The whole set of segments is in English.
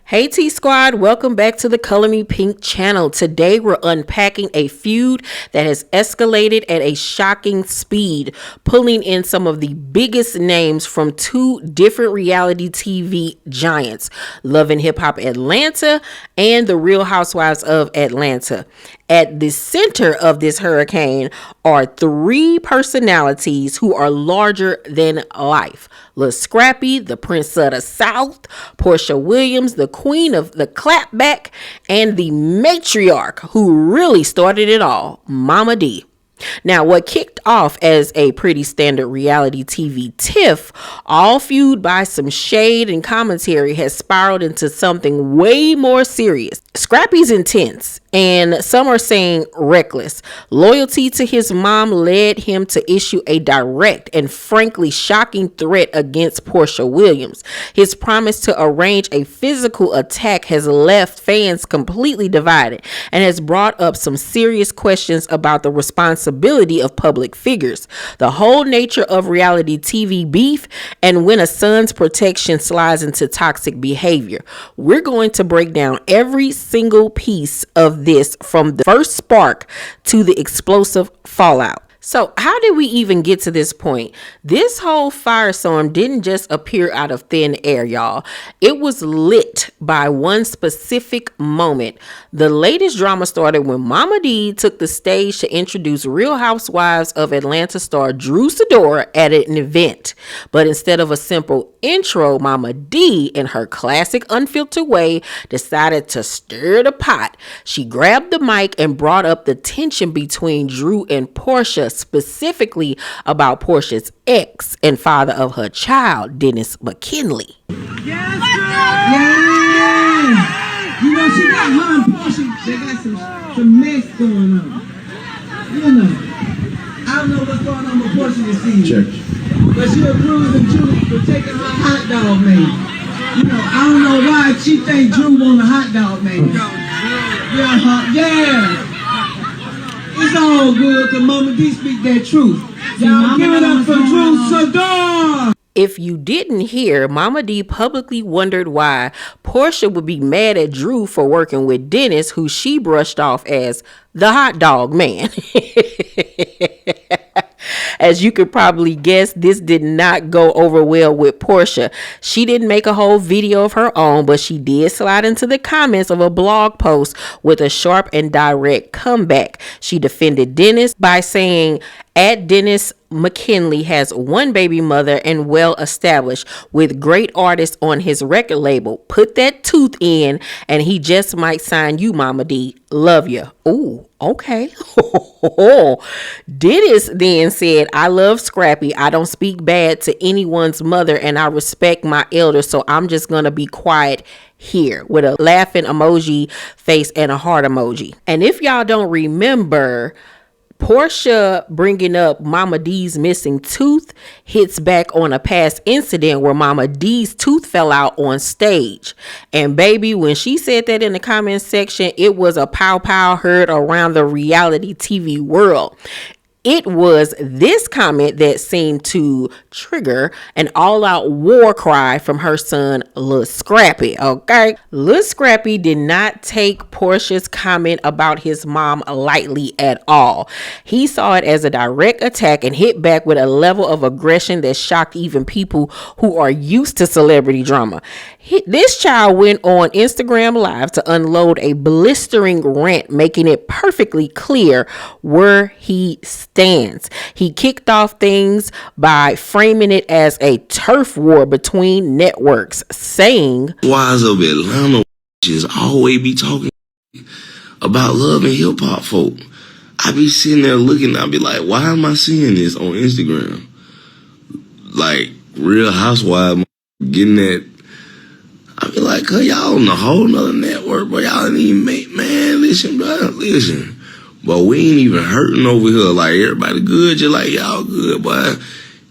Hey T Squad, welcome back to the Color Me Pink channel. Today we're unpacking a feud that has escalated at a shocking speed, pulling in some of the biggest names from two different reality TV giants, Love and Hip Hop Atlanta and The Real Housewives of Atlanta. At the center of this hurricane are three personalities who are larger than life. Lil Scrappy, the Prince of the South, Porsha Williams, the Queen of the Clapback, and the matriarch who really started it all, Mama D. Now, what kicked off as a pretty standard reality TV tiff, all fueled by some shade and commentary, has spiraled into something way more serious. Scrappy's intense, and some are saying reckless. Loyalty to his mom led him to issue a direct and frankly shocking threat against Porsha Williams. His promise to arrange a physical attack has left fans completely divided and has brought up some serious questions about the responsibility of public figures, the whole nature of reality TV beef, and when a son's protection slides into toxic behavior. We're going to break down every single piece of this, from the first spark to the explosive fallout. So how did we even get to this point? This whole firestorm didn't just appear out of thin air, y'all. It was lit by one specific moment. The latest drama started when Mama D took the stage to introduce Real Housewives of Atlanta star Drew Sidora at an event. But instead of a simple intro, Mama D, in her classic unfiltered way, decided to stir the pot. She grabbed the mic and brought up the tension between Drew and Porsha, specifically about Porsha's ex and father of her child, Dennis McKinley. Yes, girl! Yeah! You know, she got her and Porsha, they got some mess going on. You know, I don't know what's going on with Porsha this season. Check. But she accused Drew for taking her hot dog man. You know, I don't know why she think Drew want a hot dog man. Yeah. It's all good because Mama D speak that truth. Y'all give it up for Drew Sidora. If you didn't hear, Mama D publicly wondered why Porsha would be mad at Drew for working with Dennis, who she brushed off as the hot dog man. As you could probably guess, this did not go over well with Porsha. She didn't make a whole video of her own, but she did slide into the comments of a blog post with a sharp and direct comeback. She defended Dennis by saying, "At Dennis McKinley has one baby mother and well established with great artists on his record label. Put that tooth in and he just might sign you, Mama D. Love you." Ooh, okay. Dennis then said, "I love Scrappy. I don't speak bad to anyone's mother and I respect my elders, so I'm just gonna be quiet here," with a laughing emoji face and a heart emoji. And if y'all don't remember, Porsha bringing up Mama D's missing tooth hits back on a past incident where Mama D's tooth fell out on stage. And baby, when she said that in the comment section, it was a pow pow heard around the reality TV world. It was this comment that seemed to trigger an all-out war cry from her son, Lil Scrappy, okay? Lil Scrappy did not take Porsha's comment about his mom lightly at all. He saw it as a direct attack and hit back with a level of aggression that shocked even people who are used to celebrity drama. This child went on Instagram Live to unload a blistering rant, making it perfectly clear where he stands. He kicked off things by framing it as a turf war between networks, saying, "Wise of Atlanta just always be talking about love and hip hop folk. I be sitting there looking, I be like, why am I seeing this on Instagram? Like, Real Housewives getting that." I be like, "Cause y'all on a whole nother network, but y'all didn't even make, man, listen, bro, listen. But we ain't even hurting over here. Like, everybody good, just like y'all good, but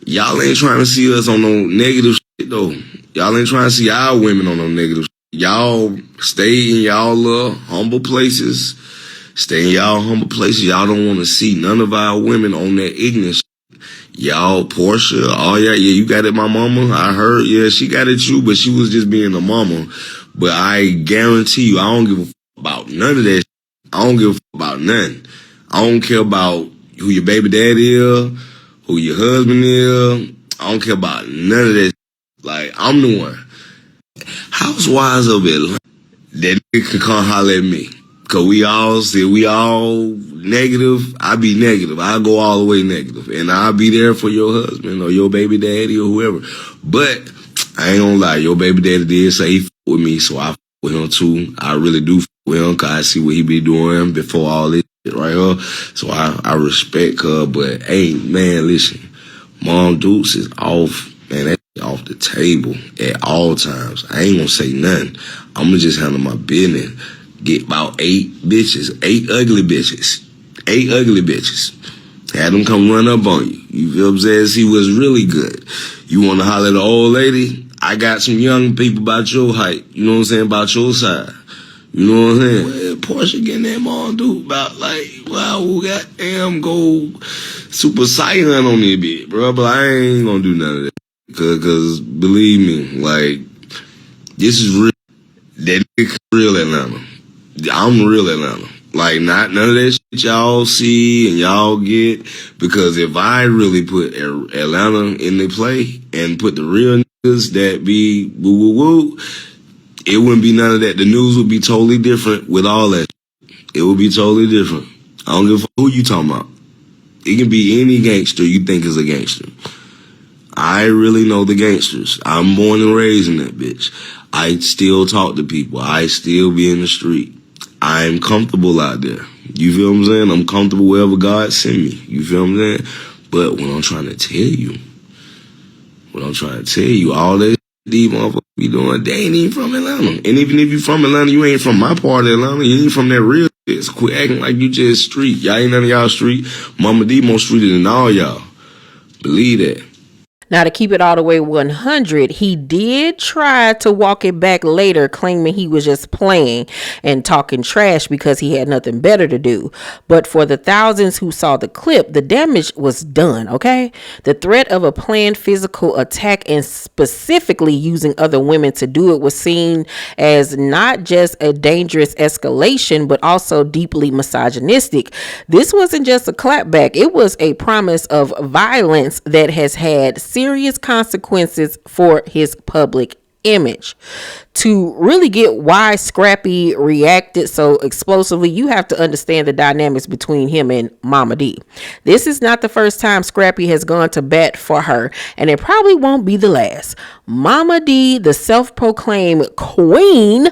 y'all ain't trying to see us on no negative shit, though. Y'all ain't trying to see our women on no negative shit. Y'all stay in y'all little humble places. Stay in y'all humble places. Y'all don't want to see none of our women on that ignorant shit. Y'all, Porsha, oh yeah, you got it, my mama. I heard, yeah, she got it too, but she was just being a mama. But I guarantee you, I don't give a fuck about none of that. I don't give a fuck about nothing. I don't care about who your baby daddy is, who your husband is. I don't care about none of that. Like, I'm the one. Housewives of Atlanta, that nigga can come holler at me. Cause we all negative. I be negative. I go all the way negative. And I'll be there for your husband or your baby daddy or whoever. But I ain't gonna lie, your baby daddy did say he f with me, so I f with him too. I really do f with him cause I see what he be doing before all this shit right here. So I respect her, but hey, man, listen, Mom Dukes is off, man, that off the table at all times. I ain't gonna say nothing. I'm gonna just handle my business. Get about 8 bitches, 8 ugly bitches. 8 ugly bitches. Had them come run up on you. You feel what I'm saying? See what's really good. You want to holler at the old lady? I got some young people about your height. You know what I'm saying? About your side. You know what I'm saying? Well, Porsha getting that mom dude about like, wow, goddamn go Super Saiyan on this bitch, bro. But I ain't gonna do none of that. Cause believe me, like, this is real. That nigga real Atlanta. I'm real Atlanta. Like, not none of that shit y'all see and y'all get. Because if I really put Atlanta in the play and put the real niggas that be woo-woo-woo, it wouldn't be none of that. The news would be totally different with all that shit. It would be totally different. I don't give a fuck who you talking about. It can be any gangster you think is a gangster. I really know the gangsters. I'm born and raised in that bitch. I still talk to people. I still be in the street. I'm comfortable out there. You feel what I'm saying? I'm comfortable wherever God send me. You feel what I'm saying? But what I'm trying to tell you, all that these motherfuckers be doing, they ain't even from Atlanta. And even if you from Atlanta, you ain't from my part of Atlanta. You ain't from that real shit. So quit acting like you just street. Y'all ain't none of y'all street. Mama D more streeter than all y'all. Believe that. Now, to keep it all the way 100, he did try to walk it back later, claiming he was just playing and talking trash because he had nothing better to do. But for the thousands who saw the clip, the damage was done, okay? The threat of a planned physical attack and specifically using other women to do it was seen as not just a dangerous escalation, but also deeply misogynistic. This wasn't just a clapback. It was a promise of violence that has had serious consequences for his public image. To really get why Scrappy reacted so explosively, you have to understand the dynamics between him and Mama D. This is not the first time Scrappy has gone to bat for her, and it probably won't be the last. Mama D, the self-proclaimed queen,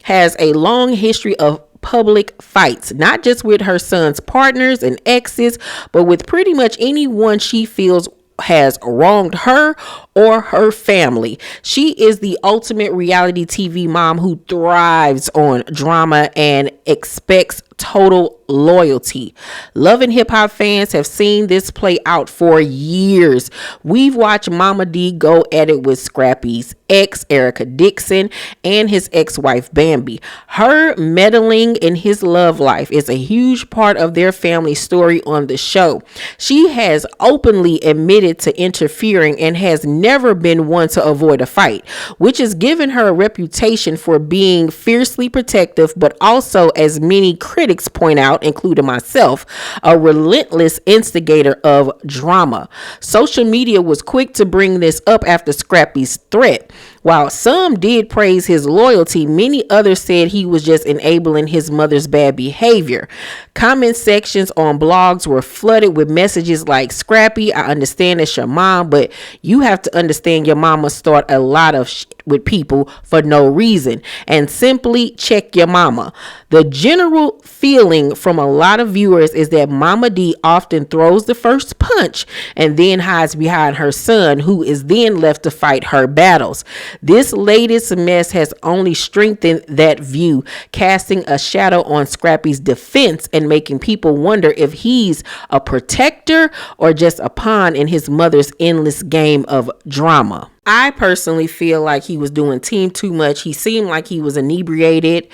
has a long history of public fights, not just with her son's partners and exes, but with pretty much anyone she feels has wronged her or her family. She is the ultimate reality TV mom who thrives on drama and expects total loyalty. Love and hip hop fans have seen this play out for years. We've watched Mama D go at it with Scrappy's ex, Erica Dixon, and his ex-wife, Bambi. Her meddling in his love life is a huge part of their family story on the show. She has openly admitted to interfering and has never been one to avoid a fight, which has given her a reputation for being fiercely protective, but also, as many critics point out, including myself, a relentless instigator of drama. Social media was quick to bring this up after Scrappy's threat. While some did praise his loyalty, many others said he was just enabling his mother's bad behavior. Comment sections on blogs were flooded with messages like, "Scrappy, I understand it's your mom, but you have to understand your mama start a lot of shit with people for no reason, and simply check your mama." The general feeling from a lot of viewers is that Mama D often throws the first punch and then hides behind her son, who is then left to fight her battles. This latest mess has only strengthened that view, casting a shadow on Scrappy's defense and making people wonder if he's a protector or just a pawn in his mother's endless game of drama. I personally feel like he was doing team too much. He seemed like he was inebriated.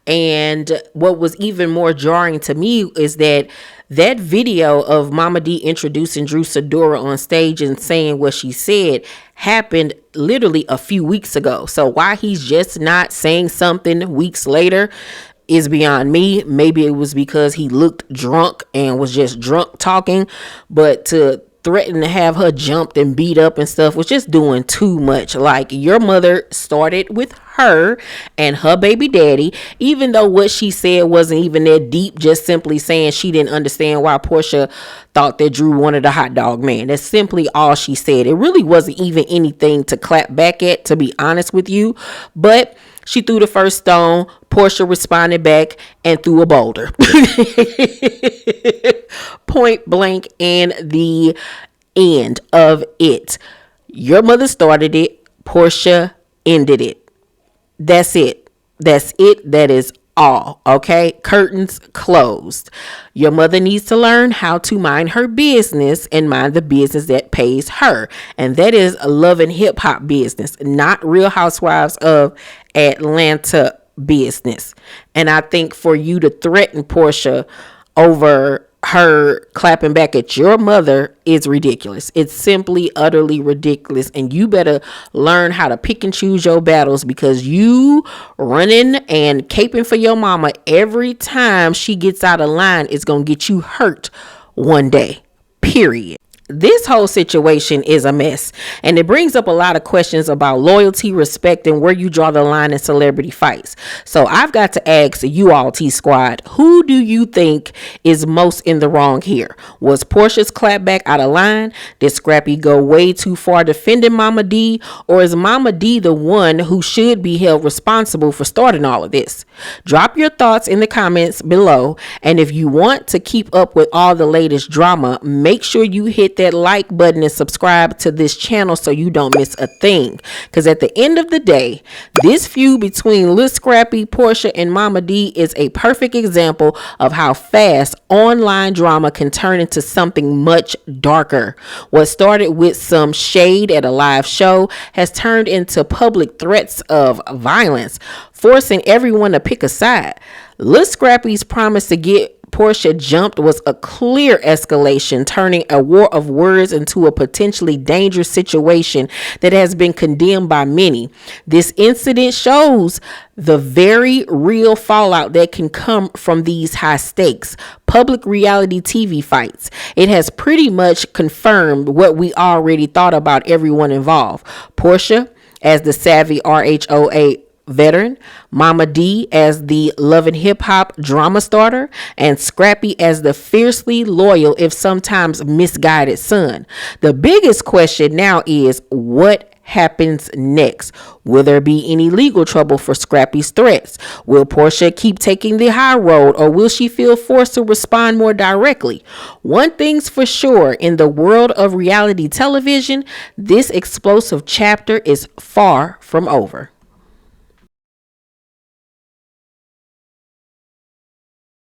And what was even more jarring to me is that video of Mama D introducing Drew Sidora on stage and saying what she said happened literally a few weeks ago. So why he's just not saying something weeks later is beyond me. Maybe it was because he looked drunk and was just drunk talking, but to threaten to have her jumped and beat up and stuff was just doing too much. Like, your mother started with her and her baby daddy, even though what she said wasn't even that deep, just simply saying she didn't understand why Porsha thought that Drew wanted a hot dog man. That's simply all she said. It really wasn't even anything to clap back at, to be honest with you. But she threw the first stone. Porsha responded back and threw a boulder. Point blank, and the end of it. Your mother started it. Porsha ended it. That's it. That's it. That is all. Okay. Curtains closed. Your mother needs to learn how to mind her business and mind the business that pays her. And that is a love and hip hop business, not Real Housewives of Atlanta business. And I think for you to threaten Porsha over her clapping back at your mother is ridiculous. It's simply utterly ridiculous, and you better learn how to pick and choose your battles, because you running and caping for your mama every time she gets out of line is gonna get you hurt one day, period. This whole situation is a mess, and it brings up a lot of questions about loyalty, respect, and where you draw the line in celebrity fights. So I've got to ask you all, T Squad, who do you think is most in the wrong here? Was Porsha's clapback out of line? Did Scrappy go way too far defending Mama D? Or is Mama D the one who should be held responsible for starting all of this? Drop your thoughts in the comments below, and if you want to keep up with all the latest drama, make sure you hit that like button and subscribe to this channel so you don't miss a thing. Because at the end of the day, this feud between Lil Scrappy, Porsha, and Mama D is a perfect example of how fast online drama can turn into something much darker. What started with some shade at a live show has turned into public threats of violence, forcing everyone to pick a side. Lil Scrappy's promise to get Porsha jumped was a clear escalation, turning a war of words into a potentially dangerous situation that has been condemned by many. This incident shows the very real fallout that can come from these high stakes public reality TV fights. It has pretty much confirmed what we already thought about everyone involved. Porsha, as the savvy RHOA veteran, Mama D as the love and hip hop drama starter, and Scrappy as the fiercely loyal, if sometimes misguided son. The biggest question now is, what happens next? Will there be any legal trouble for Scrappy's threats? Will Porsha keep taking the high road, or will she feel forced to respond more directly? One thing's for sure, in the world of reality television, this explosive chapter is far from over.